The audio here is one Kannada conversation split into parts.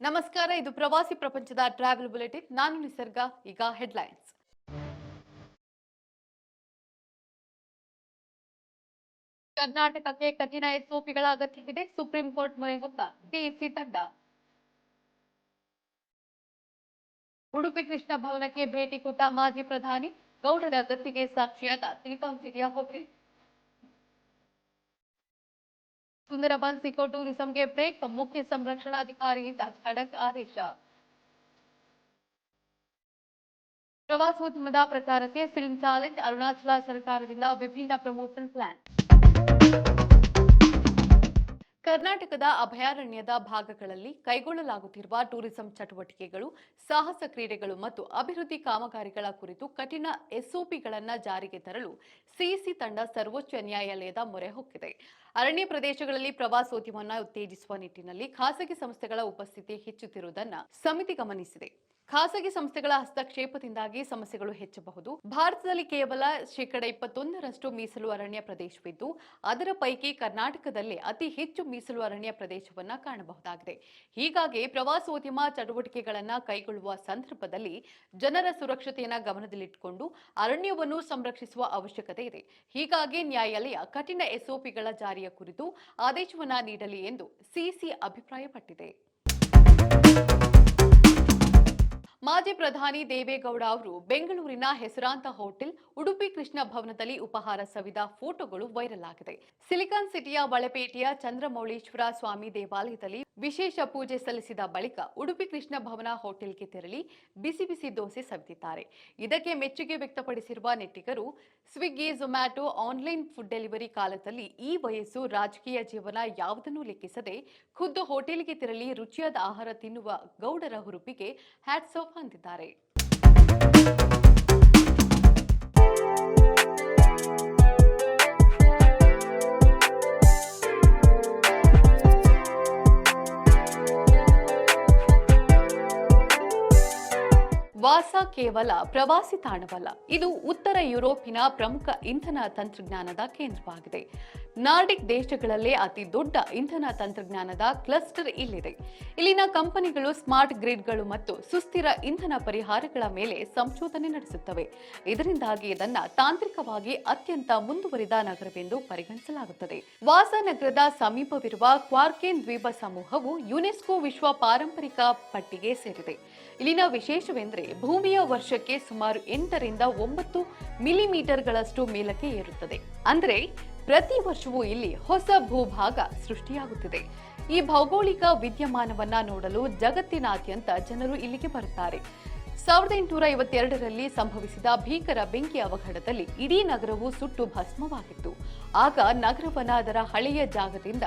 ನಮಸ್ಕಾರ, ಇದು ಪ್ರವಾಸಿ ಪ್ರಪಂಚದ ಟ್ರಾವೆಲ್ ಬುಲೆಟಿನ್. ನಾನು ನಿಸರ್ಗ. ಈಗ ಹೆಡ್ಲೈನ್ಸ್. ಕರ್ನಾಟಕಕ್ಕೆ ಕಠಿಣ ಎಸ್ಒಪಿಗಳ ಅಗತ್ಯವಿದೆ, ಸುಪ್ರೀಂ ಕೋರ್ಟ್ ಮೊರೆ ಹೊತ್ತ ಸಿಇಸಿ ತಂಡ. ಉಡುಪಿ ಕೃಷ್ಣ ಭವನಕ್ಕೆ ಭೇಟಿ ಕೊಟ್ಟ ಮಾಜಿ ಪ್ರಧಾನಿ, ಗೌಡರ ದತ್ತಿಗೆ ಸಾಕ್ಷಿಯಾದ ಸಿಲಿಕಾನ್ ಸಿಟಿಯ ಹೋಟೆಲ್. ಸುಂದರಬನ್ಸ್ ಇಕೋ ಟೂರಿಸಂಗೆ ಬ್ರೇಕ್, ಮುಖ್ಯ ಸಂರಕ್ಷಣಾಧಿಕಾರಿಯಿಂದ ಖಡಕ್ ಆದೇಶ. ಪ್ರವಾಸೋದ್ಯಮದ ಪ್ರಚಾರಕ್ಕೆ ಫಿಲ್ಮ್ ಚಾಲೆಂಜ್, ಅರುಣಾಚಲ ಸರ್ಕಾರದಿಂದ ವಿಭಿನ್ನ ಪ್ರಮೋಷನ್ ಪ್ಲಾನ್. ಕರ್ನಾಟಕದ ಅಭಯಾರಣ್ಯದ ಭಾಗಗಳಲ್ಲಿ ಕೈಗೊಳ್ಳಲಾಗುತ್ತಿರುವ ಟೂರಿಸಂ ಚಟುವಟಿಕೆಗಳು, ಸಾಹಸ ಕ್ರೀಡೆಗಳು ಮತ್ತು ಅಭಿವೃದ್ಧಿ ಕಾಮಗಾರಿಗಳ ಕುರಿತು ಕಠಿಣ ಎಸ್ಒಪಿಗಳನ್ನು ಜಾರಿಗೆ ತರಲು ಸಿಇಸಿ ತಂಡ ಸರ್ವೋಚ್ಚ ನ್ಯಾಯಾಲಯದ ಮೊರೆ ಹೊಕ್ಕಿದೆ. ಅರಣ್ಯ ಪ್ರದೇಶಗಳಲ್ಲಿ ಪ್ರವಾಸೋದ್ಯಮವನ್ನು ಉತ್ತೇಜಿಸುವ ನಿಟ್ಟಿನಲ್ಲಿ ಖಾಸಗಿ ಸಂಸ್ಥೆಗಳ ಉಪಸ್ಥಿತಿ ಹೆಚ್ಚುತ್ತಿರುವುದನ್ನು ಸಮಿತಿ ಗಮನಿಸಿದೆ. ಖಾಸಗಿ ಸಂಸ್ಥೆಗಳ ಹಸ್ತಕ್ಷೇಪದಿಂದಾಗಿ ಸಮಸ್ಯೆಗಳು ಹೆಚ್ಚಬಹುದು. ಭಾರತದಲ್ಲಿ ಕೇವಲ 21% ಮೀಸಲು ಅರಣ್ಯ ಪ್ರದೇಶವಿದ್ದು, ಅದರ ಪೈಕಿ ಕರ್ನಾಟಕದಲ್ಲೇ ಅತಿ ಹೆಚ್ಚು ಮೀಸಲು ಅರಣ್ಯ ಪ್ರದೇಶವನ್ನ ಕಾಣಬಹುದಾಗಿದೆ. ಹೀಗಾಗಿ ಪ್ರವಾಸೋದ್ಯಮ ಚಟುವಟಿಕೆಗಳನ್ನು ಕೈಗೊಳ್ಳುವ ಸಂದರ್ಭದಲ್ಲಿ ಜನರ ಸುರಕ್ಷತೆಯನ್ನು ಗಮನದಲ್ಲಿಟ್ಟುಕೊಂಡು ಅರಣ್ಯವನ್ನು ಸಂರಕ್ಷಿಸುವ ಅವಶ್ಯಕತೆ ಇದೆ. ಹೀಗಾಗಿ ನ್ಯಾಯಾಲಯ ಕಠಿಣ ಎಸ್ಒಪಿಗಳ ಜಾರಿಯ ಕುರಿತು ಆದೇಶವನ್ನ ನೀಡಲಿ ಎಂದು ಸಿಇಸಿ ಅಭಿಪ್ರಾಯಪಟ್ಟಿದೆ. ಮಾಜಿ ಪ್ರಧಾನಿ ದೇವೇಗೌಡ ಅವರು ಬೆಂಗಳೂರಿನ ಹೆಸರಾಂತ ಹೋಟೆಲ್ ಉಡುಪಿ ಕೃಷ್ಣ ಭವನದಲ್ಲಿ ಉಪಹಾರ ಸವಿದ ಫೋಟೋಗಳು ವೈರಲ್ ಆಗಿದೆ. ಸಿಲಿಕಾನ್ ಸಿಟಿಯ ಬಳೆಪೇಟೆಯ ಚಂದ್ರಮೌಳೀಶ್ವರ ಸ್ವಾಮಿ ದೇವಾಲಯದಲ್ಲಿ ವಿಶೇಷ ಪೂಜೆ ಸಲ್ಲಿಸಿದ ಬಳಿಕ ಉಡುಪಿ ಕೃಷ್ಣ ಭವನ ಹೋಟೆಲ್ಗೆ ತೆರಳಿ ಬಿಸಿ ಬಿಸಿ ದೋಸೆ ಸವಿದಿದ್ದಾರೆ. ಇದಕ್ಕೆ ಮೆಚ್ಚುಗೆ ವ್ಯಕ್ತಪಡಿಸಿರುವ ನೆಟ್ಟಿಗರು, Swiggy, Zomato online food delivery ಕಾಲದಲ್ಲಿ ಈ ವಯಸ್ಸು, ರಾಜಕೀಯ ಜೀವನ ಯಾವುದನ್ನೂ ಲೆಕ್ಕಿಸದೆ ಖುದ್ದು ಹೋಟೆಲ್ಗೆ ತೆರಳಿ ರುಚಿಯಾದ ಆಹಾರ ತಿನ್ನುವ ಗೌಡರ ಹುರುಪಿಗೆ ಹ್ಯಾಟ್ಸ್ ಆಫ್ ಅಂದಿದ್ದಾರೆ. ವಾಸ ಕೇವಲ ಪ್ರವಾಸಿ ತಾಣವಲ್ಲ, ಇದು ಉತ್ತರ ಯುರೋಪಿನ ಪ್ರಮುಖ ಇಂಧನ ತಂತ್ರಜ್ಞಾನದ ಕೇಂದ್ರವಾಗಿದೆ. ನಾರ್ಡಿಕ್ ದೇಶಗಳಲ್ಲೇ ಅತಿ ದೊಡ್ಡ ಇಂಧನ ತಂತ್ರಜ್ಞಾನದ ಕ್ಲಸ್ಟರ್ ಇಲ್ಲಿದೆ. ಇಲ್ಲಿನ ಕಂಪನಿಗಳು ಸ್ಮಾರ್ಟ್ ಗ್ರಿಡ್ಗಳು ಮತ್ತು ಸುಸ್ಥಿರ ಇಂಧನ ಪರಿಹಾರಗಳ ಮೇಲೆ ಸಂಶೋಧನೆ ನಡೆಸುತ್ತವೆ. ಇದರಿಂದಾಗಿ ಇದನ್ನು ತಾಂತ್ರಿಕವಾಗಿ ಅತ್ಯಂತ ಮುಂದುವರಿದ ನಗರವೆಂದು ಪರಿಗಣಿಸಲಾಗುತ್ತದೆ. ವಾಸ ನಗರದ ಸಮೀಪವಿರುವ ಕ್ವಾರ್ಕೆನ್ ದ್ವೀಪ ಸಮೂಹವು ಯುನೆಸ್ಕೋ ವಿಶ್ವ ಪಾರಂಪರಿಕ ಪಟ್ಟಿಗೆ ಸೇರಿದೆ. ಇಲ್ಲಿನ ವಿಶೇಷವೆಂದರೆ ಭೂಮಿಯ ವರ್ಷಕ್ಕೆ ಸುಮಾರು 8 ರಿಂದ 9 ಮಿಲಿಮೀಟರ್ಗಳಷ್ಟು ಮೇಲಕ್ಕೆ ಏರುತ್ತದೆ. ಅಂದರೆ ಪ್ರತಿ ವರ್ಷವೂ ಇಲ್ಲಿ ಹೊಸ ಭೂಭಾಗ ಸೃಷ್ಟಿಯಾಗುತ್ತಿದೆ. ಈ ಭೌಗೋಳಿಕ ವಿದ್ಯಮಾನವನ್ನ ನೋಡಲು ಜಗತ್ತಿನಾದ್ಯಂತ ಜನರು ಇಲ್ಲಿಗೆ ಬರುತ್ತಾರೆ. 1852ರಲ್ಲಿ ಸಂಭವಿಸಿದ ಭೀಕರ ಬೆಂಕಿ ಅವಘಡದಲ್ಲಿ ಇಡೀ ನಗರವು ಸುಟ್ಟು ಭಸ್ಮವಾಗಿತ್ತು. ಆಗ ನಗರವನ್ನ ಅದರ ಹಳೆಯ ಜಾಗದಿಂದ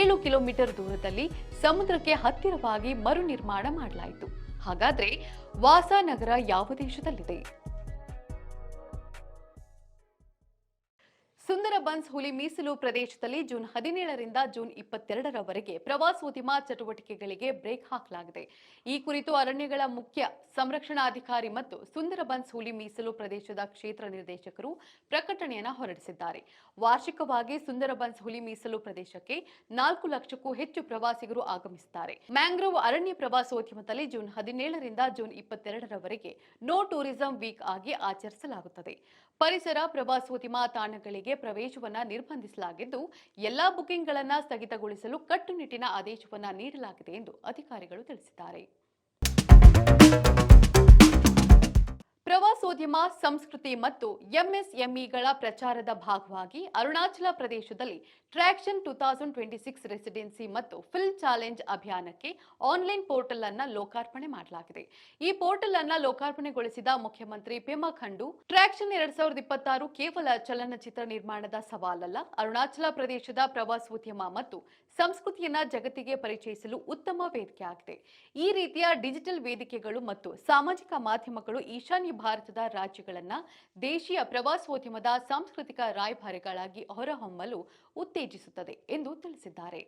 7 ಕಿಲೋಮೀಟರ್ ದೂರದಲ್ಲಿ ಸಮುದ್ರಕ್ಕೆ ಹತ್ತಿರವಾಗಿ ಮರು ನಿರ್ಮಾಣ ಮಾಡಲಾಯಿತು. ಹಾಗಾದ್ರೆ ವಾಸ ನಗರ ಯಾವ ದೇಶದಲ್ಲಿದೆ? ಸುಂದರಬನ್ಸ್ ಹುಲಿ ಮೀಸಲು ಪ್ರದೇಶದಲ್ಲಿ ಜೂನ್ 17ರಿಂದ ಜೂನ್ 22ರವರೆಗೆ ಪ್ರವಾಸೋದ್ಯಮ ಚಟುವಟಿಕೆಗಳಿಗೆ ಬ್ರೇಕ್ ಹಾಕಲಾಗಿದೆ. ಈ ಕುರಿತು ಅರಣ್ಯಗಳ ಮುಖ್ಯ ಸಂರಕ್ಷಣಾಧಿಕಾರಿ ಮತ್ತು ಸುಂದರಬನ್ಸ್ ಹುಲಿ ಮೀಸಲು ಪ್ರದೇಶದ ಕ್ಷೇತ್ರ ನಿರ್ದೇಶಕರು ಪ್ರಕಟಣೆಯನ್ನು ಹೊರಡಿಸಿದ್ದಾರೆ. ವಾರ್ಷಿಕವಾಗಿ ಸುಂದರಬನ್ಸ್ ಹುಲಿ ಮೀಸಲು ಪ್ರದೇಶಕ್ಕೆ 4 ಲಕ್ಷಕ್ಕೂ ಹೆಚ್ಚು ಪ್ರವಾಸಿಗರು ಆಗಮಿಸುತ್ತಾರೆ. ಮ್ಯಾಂಗ್ರೋವ್ ಅರಣ್ಯ ಪ್ರವಾಸೋದ್ಯಮದಲ್ಲಿ ಜೂನ್ 17ರಿಂದ ಜೂನ್ 22ರವರೆಗೆ ನೋ ಟೂರಿಸಂ ವೀಕ್ ಆಗಿ ಆಚರಿಸಲಾಗುತ್ತದೆ. ಪರಿಸರ ಪ್ರವಾಸೋದ್ಯಮ ತಾಣಗಳಿಗೆ ಪ್ರವೇಶವನ್ನ ನಿರ್ಬಂಧಿಸಲಾಗಿದ್ದು, ಎಲ್ಲಾ ಬುಕಿಂಗ್ಗಳನ್ನು ಸ್ಥಗಿತಗೊಳಿಸಲು ಕಟ್ಟುನಿಟ್ಟಿನ ಆದೇಶವನ್ನ ನೀಡಲಾಗಿದೆ ಎಂದು ಅಧಿಕಾರಿಗಳು ತಿಳಿಸಿದ್ದಾರೆ. ಪ್ರವಾಸೋದ್ಯಮ, ಸಂಸ್ಕೃತಿ ಮತ್ತು ಎಂಎಸ್ಎಂಇಗಳ ಪ್ರಚಾರದ ಭಾಗವಾಗಿ ಅರುಣಾಚಲ ಪ್ರದೇಶದಲ್ಲಿ ಟ್ರಾಕ್ಷನ್ 2026 ರೆಸಿಡೆನ್ಸಿ ಮತ್ತು ಫಿಲ್ಮ್ ಚಾಲೆಂಜ್ ಅಭಿಯಾನಕ್ಕೆ ಆನ್ಲೈನ್ ಪೋರ್ಟಲ್ ಅನ್ನು ಲೋಕಾರ್ಪಣೆ ಮಾಡಲಾಗಿದೆ. ಈ ಪೋರ್ಟಲ್ ಅನ್ನು ಲೋಕಾರ್ಪಣೆಗೊಳಿಸಿದ ಮುಖ್ಯಮಂತ್ರಿ ಪೆಮಾ ಖಂಡು, ಟ್ರಾಕ್ಷನ್ 2026 ಕೇವಲ ಚಲನಚಿತ್ರ ನಿರ್ಮಾಣದ ಸವಾಲಲ್ಲ, ಅರುಣಾಚಲ ಪ್ರದೇಶದ ಪ್ರವಾಸೋದ್ಯಮ ಮತ್ತು ಸಂಸ್ಕೃತಿಯನ್ನ ಜಗತ್ತಿಗೆ ಪರಿಚಯಿಸಲು ಉತ್ತಮ ವೇದಿಕೆಯಾಗಿದೆ. ಈ ರೀತಿಯ ಡಿಜಿಟಲ್ ವೇದಿಕೆಗಳು ಮತ್ತು ಸಾಮಾಜಿಕ ಮಾಧ್ಯಮಗಳು ಈಶಾನ್ಯ ಭಾರತದ ರಾಜ್ಯಗಳನ್ನ ದೇಶೀಯ ಪ್ರವಾಸೋದ್ಯಮದ ಸಾಂಸ್ಕೃತಿಕ ರಾಯಭಾರಿಗಳಾಗಿ ಹೊರಹೊಮ್ಮಲು ಉತ್ತೇಜಿಸುತ್ತದೆ ಎಂದು ತಿಳಿಸಿದ್ದಾರೆ.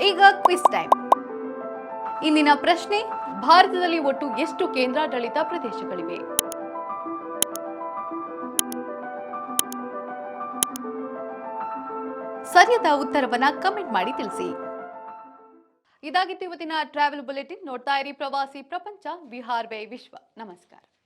ಈಗ ಕ್ವಿಜ್ ಟೈಮ್. ಇಂದಿನ ಪ್ರಶ್ನೆ: ಭಾರತದಲ್ಲಿ ಒಟ್ಟು ಎಷ್ಟು ಕೇಂದ್ರಾಡಳಿತ ಪ್ರದೇಶಗಳಿವೆ? ಸರಿಯಾದ ಉತ್ತರವನ್ನ ಕಮೆಂಟ್ ಮಾಡಿ ತಿಳಿಸಿ. ಇದಾಗಿತ್ತು ಇವತ್ತಿನ ಟ್ರಾವೆಲ್ ಬುಲೆಟಿನ್. ನೋಡ್ತಾ ಇರಿ ಪ್ರವಾಸಿ ಪ್ರಪಂಚ. ವಿಹಾರ್ ವೇ ವಿಶ್ವ. ನಮಸ್ಕಾರ.